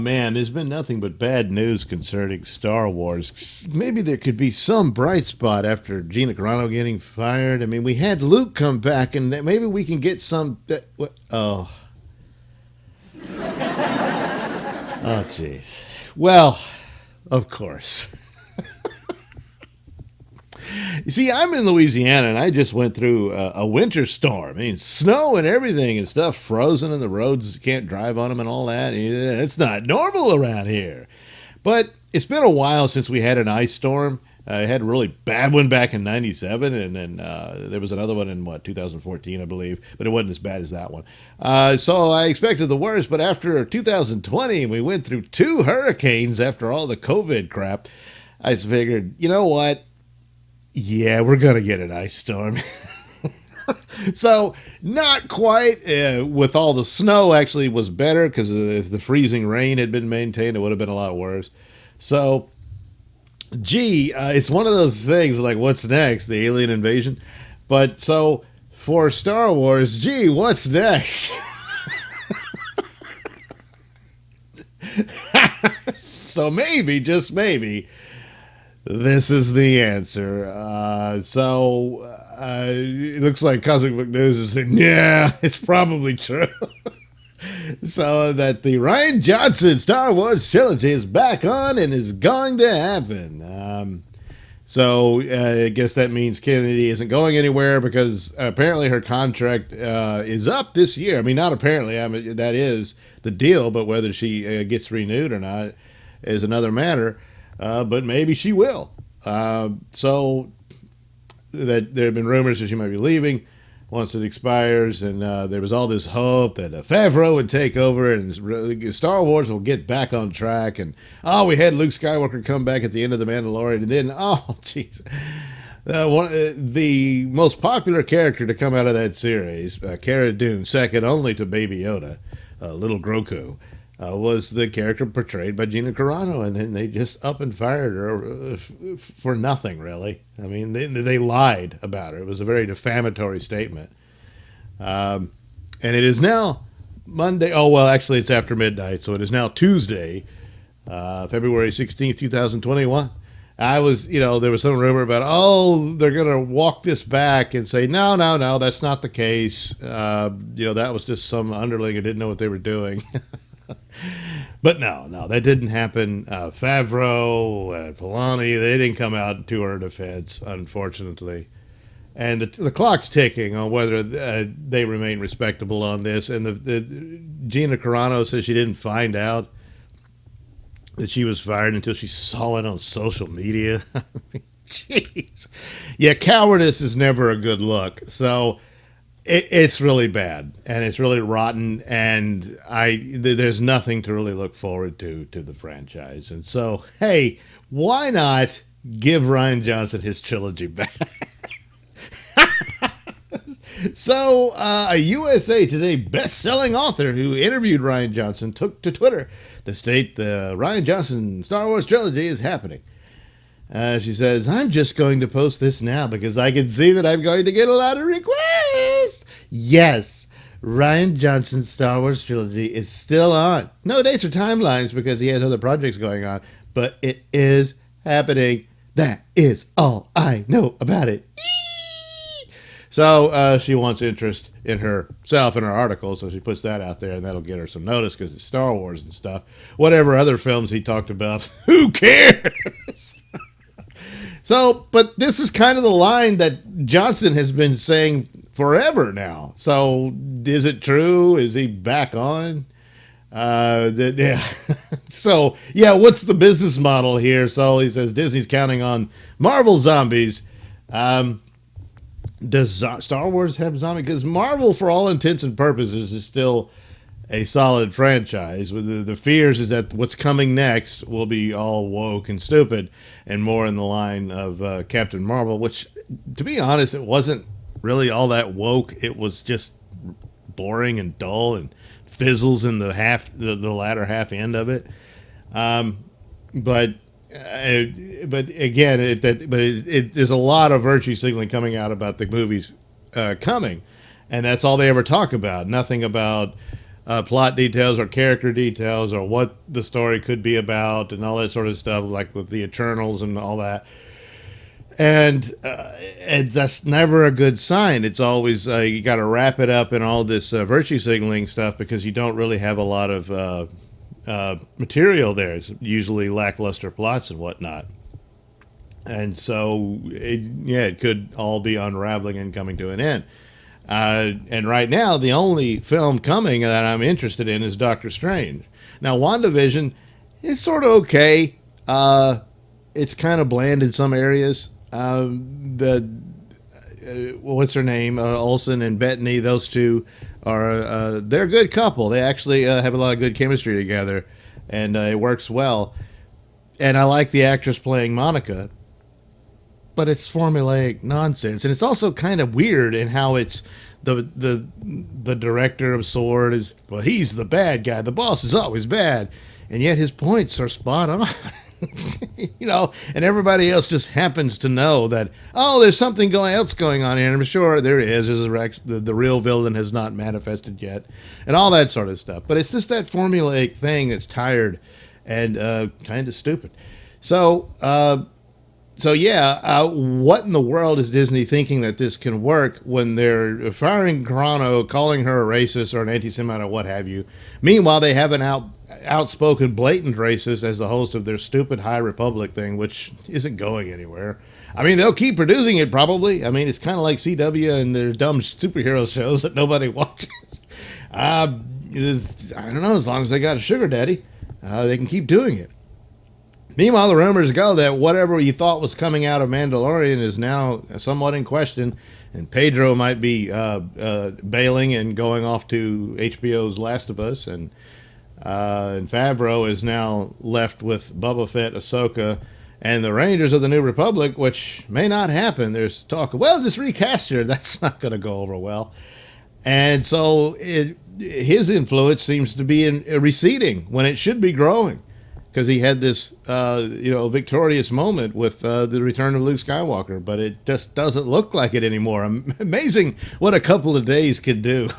man, there's been nothing but bad news concerning Star Wars. Maybe there could be some bright spot after Gina Carano getting fired. I mean, we had Luke come back, and maybe we can get some. Oh, oh, jeez. Well, of course. You see, I'm in Louisiana, and I just went through a winter storm. I mean, snow and everything and stuff, frozen, and the roads, you can't drive on them and all that. It's not normal around here. But it's been a while since we had an ice storm. I had a really bad one back in 97, and then there was another one in, 2014, I believe, but it wasn't as bad as that one. So I expected the worst, but after 2020, we went through 2 hurricanes after all the COVID crap. I figured, you know what? Yeah, we're going to get an ice storm. So, not quite. With all the snow, actually was better, because if the freezing rain had been maintained, it would have been a lot worse. So, it's one of those things like, what's next? The alien invasion? But, so, for Star Wars, what's next? So maybe, just maybe, this is the answer. It looks like Cosmic Book News is saying, yeah, it's probably true. So that the Rian Johnson Star Wars trilogy is back on and is going to happen. I guess that means Kennedy isn't going anywhere, because apparently her contract is up this year. I mean, not apparently. I mean, that is the deal, but whether she gets renewed or not is another matter. But maybe she will. So that there have been rumors that she might be leaving once it expires, and there was all this hope that Favreau would take over and Star Wars will get back on track. And we had Luke Skywalker come back at the end of The Mandalorian, and then jeez, the most popular character to come out of that series, Cara Dune, second only to Baby Yoda, little Grogu, was the character portrayed by Gina Carano, and then they just up and fired her for nothing, really. I mean, they lied about her. It was a very defamatory statement. And it is now Monday. Oh, well, actually, it's after midnight, so it is now Tuesday, February 16th, 2021. There was some rumor about, they're going to walk this back and say, no, that's not the case. That was just some underling who didn't know what they were doing. But no, that didn't happen. Favreau, Filoni, they didn't come out to her defense, unfortunately. And the clock's ticking on whether they remain respectable on this. And the Gina Carano says she didn't find out that she was fired until she saw it on social media. Jeez. Yeah, cowardice is never a good look. So it's really bad, and it's really rotten, and there's nothing to really look forward to the franchise. And so, hey, why not give Rian Johnson his trilogy back? So, a USA Today best-selling author who interviewed Rian Johnson took to Twitter to state the Rian Johnson Star Wars trilogy is happening. She says, I'm just going to post this now because I can see that I'm going to get a lot of requests. Yes, Rian Johnson's Star Wars trilogy is still on. No dates or timelines because he has other projects going on, but it is happening. That is all I know about it. So she wants interest in herself in her article, so she puts that out there, and that'll get her some notice because it's Star Wars and stuff. Whatever other films he talked about, who cares? So, but this is kind of the line that Johnson has been saying forever now. So, is it true? Is he back on? Yeah. So, yeah, what's the business model here? So he says Disney's counting on Marvel zombies. Does Star Wars have zombies? Because Marvel, for all intents and purposes, is still a solid franchise. The fears is that what's coming next will be all woke and stupid and more in the line of Captain Marvel, which, to be honest, it wasn't really all that woke. It was just boring and dull and fizzles in the latter half end of it. But again, there's a lot of virtue signaling coming out about the movies coming, and that's all they ever talk about. Nothing about plot details or character details or what the story could be about and all that sort of stuff, like with the Eternals and all that. And that's never a good sign. It's always you got to wrap it up in all this virtue signaling stuff because you don't really have a lot of material there. It's usually lackluster plots and whatnot. And so, it could all be unraveling and coming to an end. And right now, the only film coming that I'm interested in is Doctor Strange. Now, WandaVision, it's sort of okay. It's kind of bland in some areas. What's her name? Olsen and Bettany, those two are they're a good couple. They actually have a lot of good chemistry together, and it works well. And I like the actress playing Monica, but it's formulaic nonsense, and it's also kind of weird in how it's the director of S.W.O.R.D. is, well, he's the bad guy. The boss is always bad, and yet his points are spot on. And everybody else just happens to know that, oh, there's something else going on here. And I'm sure there is. The real villain has not manifested yet, and all that sort of stuff. But it's just that formulaic thing that's tired and kind of stupid. So what in the world is Disney thinking that this can work when they're firing Carano, calling her a racist or an anti-Semite or what have you? Meanwhile, they have an outspoken, blatant racist as the host of their stupid High Republic thing, which isn't going anywhere. I mean, they'll keep producing it probably. I mean, it's kind of like CW and their dumb superhero shows that nobody watches. I don't know, as long as they got a sugar daddy, they can keep doing it. Meanwhile, the rumors go that whatever you thought was coming out of Mandalorian is now somewhat in question, and Pedro might be bailing and going off to HBO's Last of Us, and Favreau is now left with Boba Fett, Ahsoka, and the Rangers of the New Republic, which may not happen. There's talk of, well, just recast her. That's not going to go over well. And so his influence seems to be receding when it should be growing, because he had this, victorious moment with the return of Luke Skywalker, but it just doesn't look like it anymore. Amazing what a couple of days could do.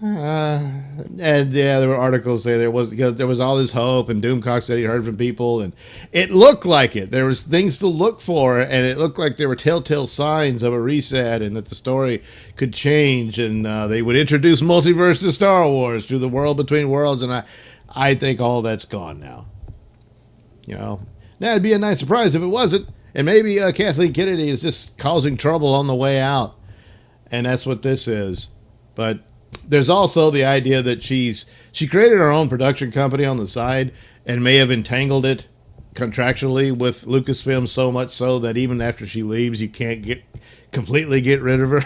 There were articles say there was all this hope, and Doomcock said he heard from people, and it looked like it. There was things to look for, and it looked like there were telltale signs of a reset, and that the story could change, and they would introduce multiverse to Star Wars, to the world between worlds, and I think all that's gone now. Now it'd be a nice surprise if it wasn't, and maybe Kathleen Kennedy is just causing trouble on the way out, and that's what this is. But there's also the idea that she created her own production company on the side and may have entangled it contractually with Lucasfilm so much so that even after she leaves, you can't completely get rid of her.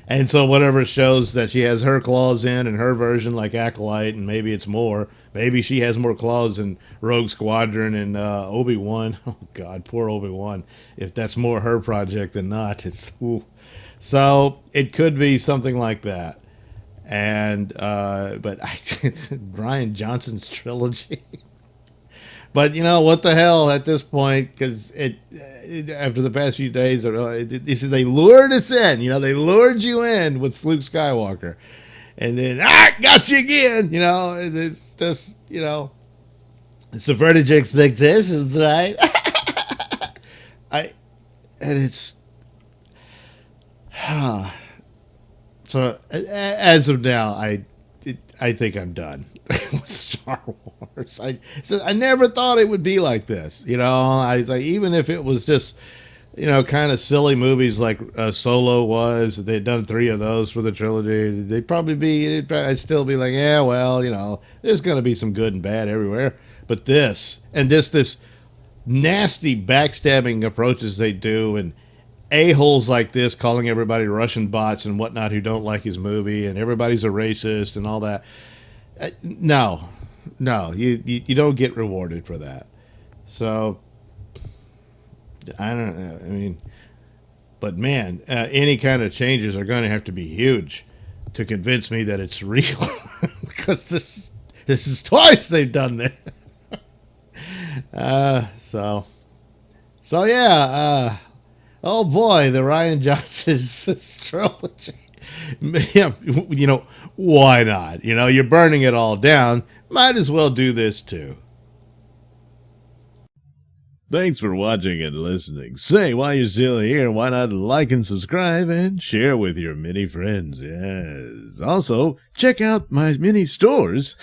And so whatever shows that she has her claws in and her version, like Acolyte, and maybe it's more. Maybe she has more claws in Rogue Squadron and Obi-Wan. Oh, God, poor Obi-Wan. If that's more her project than not, it's... Ooh. So it could be something like that, but Rian Johnson's trilogy. But what the hell at this point? Because after the past few days, they lured us in. They lured you in with Luke Skywalker, and then got you again. It's just subverted your expectations, right? It's. So as of now, I think I'm done with Star Wars. I never thought it would be like this. I was like, even if it was just kind of silly movies like Solo was, they'd done 3 of those for the trilogy, I'd still be like, yeah, well, there's going to be some good and bad everywhere. But this nasty backstabbing approaches they do, and a-holes like this calling everybody Russian bots and whatnot who don't like his movie, and everybody's a racist and all that. No, you don't get rewarded for that. So I don't know. I mean, but man, any kind of changes are going to have to be huge to convince me that it's real, because this is twice they've done that. So yeah. Oh boy, the Rian Johnson's trilogy. Yeah, why not? You're burning it all down. Might as well do this too. Thanks for watching and listening. Say, while you're still here, why not like and subscribe and share with your many friends? Yes. Also, check out my mini stores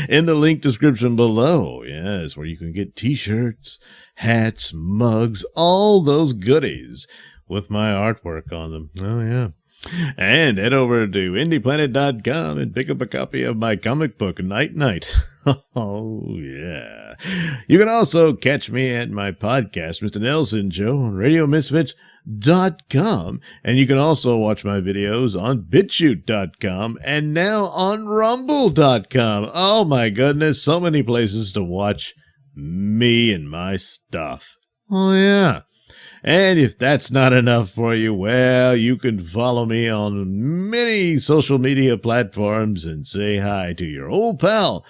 in the link description below. Yes, where you can get t-shirts, hats, mugs, all those goodies with my artwork on them. Oh, yeah. And head over to indieplanet.com and pick up a copy of my comic book, Night Night. Oh, yeah. You can also catch me at my podcast, Mr Nailsin Show, on RadioMisfits.com. And you can also watch my videos on BitChute.com and now on Rumble.com. Oh, my goodness. So many places to watch me and my stuff. Oh, yeah. And if that's not enough for you, well, you can follow me on many social media platforms and say hi to your old pal,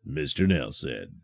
Mr. Nailsin.